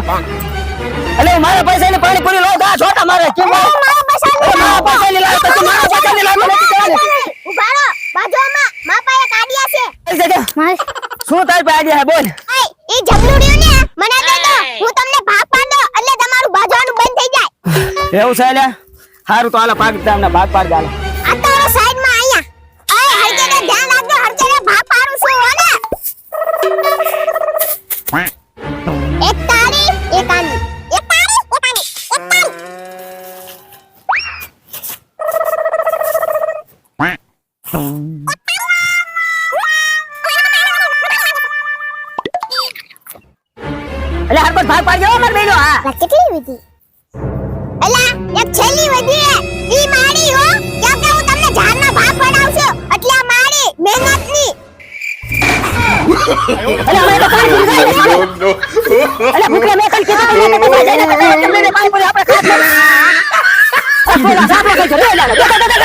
અલે મારા પૈસા ની પાણીપુરી લો દા છોટા મારે કેમ મારા પૈસા ની લાવ તો મારા પૈસા ની લાવ નથી કહેવાને ઉભારો બાજુમાં માપા એક આડિયા છે શું તારી પાસે આડિયા હે બોલ ઈ જમલુડિયું ને મને દે દો હું તમને ભાગ પાડો એટલે તમારું બાજવાનું બંધ થઈ જાય એવું છે લે હારું તો હાલો ભાગ તમને ભાગ પાડ ગાલો આ તો સાઈડ માં આયા ઓય હરજે ધ્યાન રાખજો હરજે ભાગ પાડું છું હો ને એક તારી એક આની એક તારી એક આની એક તારી અલે હાર પર ભાગ પાડજો મર બેલો હા કેટલી વિધી અલા એક છેલ્લી વધી હે ઈ મારી હો કેમ કે હું તમને જાનના ભાગ પડાવશું એટલે આ મારી મહેનતની અલે અમે તો કાઈ નહીં અલે ભૂખે મે કલ કીધું તમે પાણી પૂરી આપણે ખાત બોલા સાફ કઈ કરે લે